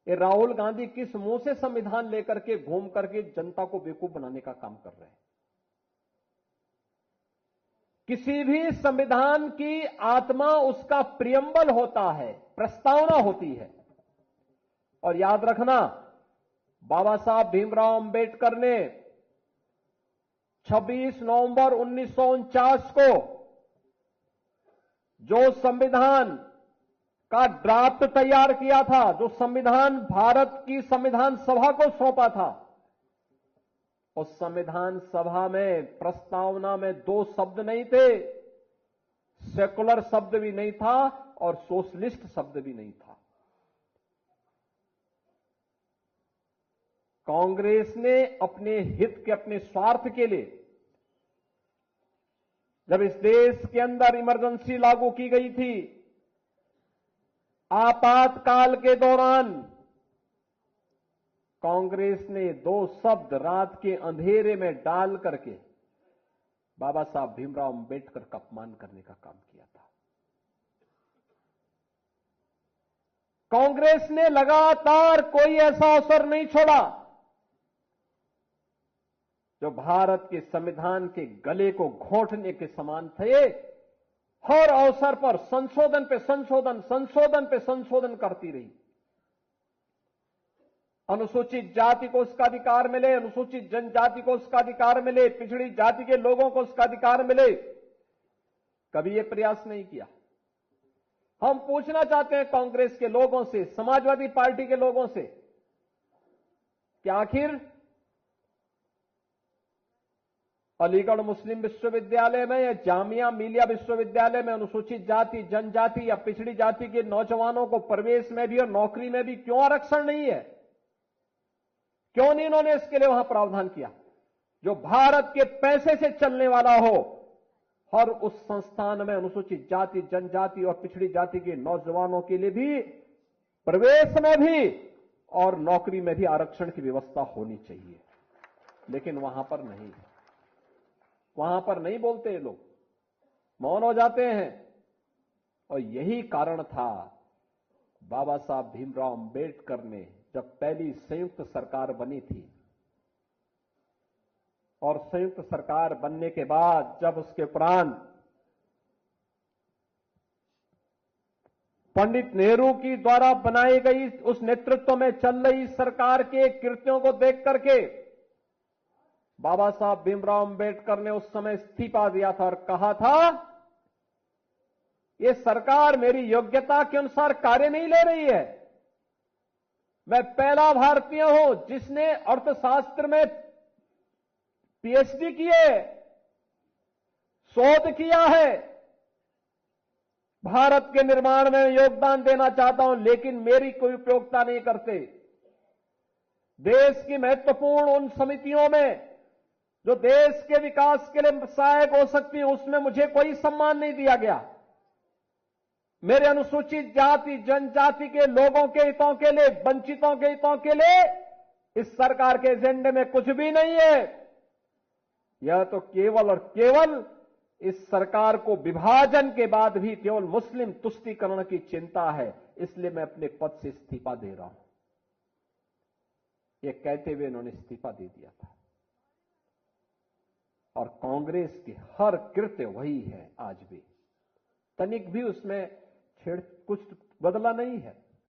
ये राहुल गांधी किस मुंह से संविधान लेकर के घूम करके जनता को बेवकूफ बनाने का काम कर रहे हैं। किसी भी संविधान की आत्मा उसका प्रियम्बल होता है, प्रस्तावना होती है। और याद रखना, बाबा साहब भीमराव अंबेडकर ने 26 नवंबर 1949 को जो संविधान का ड्राफ्ट तैयार किया था, जो संविधान भारत की संविधान सभा को सौंपा था, उस संविधान सभा में प्रस्तावना में 2 शब्द नहीं थे, सेकुलर शब्द भी नहीं था और सोशलिस्ट शब्द भी नहीं था। कांग्रेस ने अपने हित के, अपने स्वार्थ के लिए जब इस देश के अंदर इमरजेंसी लागू की गई थी, आपातकाल के दौरान कांग्रेस ने 2 शब्द रात के अंधेरे में डाल करके बाबा साहब भीमराव अंबेडकर का अपमान करने का काम किया था। कांग्रेस ने लगातार कोई ऐसा अवसर नहीं छोड़ा जो भारत के संविधान के गले को घोंटने के समान थे। हर अवसर पर संशोधन पे संशोधन, संशोधन पे संशोधन करती रही। अनुसूचित जाति को उसका अधिकार मिले, अनुसूचित जनजाति को उसका अधिकार मिले, पिछड़ी जाति के लोगों को उसका अधिकार मिले, कभी यह प्रयास नहीं किया। हम पूछना चाहते हैं कांग्रेस के लोगों से, समाजवादी पार्टी के लोगों से, कि आखिर अलीगढ़ मुस्लिम विश्वविद्यालय में या जामिया मिलिया विश्वविद्यालय में अनुसूचित जाति, जनजाति या पिछड़ी जाति के नौजवानों को प्रवेश में भी और नौकरी में भी क्यों आरक्षण नहीं है? क्यों नहीं इन्होंने इसके लिए वहां प्रावधान किया? जो भारत के पैसे से चलने वाला हो, और उस संस्थान में अनुसूचित जाति, जनजाति और पिछड़ी जाति के नौजवानों के लिए भी प्रवेश में भी और नौकरी में भी आरक्षण की व्यवस्था होनी चाहिए। लेकिन वहां पर नहीं है, वहां पर नहीं बोलते ये लोग, मौन हो जाते हैं। और यही कारण था बाबा साहब भीमराव अंबेडकर ने जब पहली संयुक्त सरकार बनी थी, और संयुक्त सरकार बनने के बाद जब उसके उपरांत पंडित नेहरू की द्वारा बनाई गई उस नेतृत्व में चल रही सरकार के कृत्यों को देख करके बाबा साहब भीमराव अंबेडकर ने उस समय इस्तीफा दिया था और कहा था, ये सरकार मेरी योग्यता के अनुसार कार्य नहीं ले रही है। मैं पहला भारतीय हूं जिसने अर्थशास्त्र में पीएचडी की है, शोध किया है, भारत के निर्माण में योगदान देना चाहता हूं, लेकिन मेरी कोई उपयोगिता नहीं करते। देश की महत्वपूर्ण उन समितियों में जो देश के विकास के लिए सहायक हो सकती है, उसमें मुझे कोई सम्मान नहीं दिया गया। मेरे अनुसूचित जाति, जनजाति के लोगों के हितों के लिए, वंचितों के हितों के लिए इस सरकार के एजेंडे में कुछ भी नहीं है। यह तो केवल और केवल इस सरकार को विभाजन के बाद भी केवल मुस्लिम तुष्टीकरण की चिंता है, इसलिए मैं अपने पद से इस्तीफा दे रहा हूं। यह कहते हुए इन्होंने इस्तीफा दे दिया था। और कांग्रेस की हर कृत्य वही है आज भी, तनिक भी उसमें कुछ बदला नहीं है।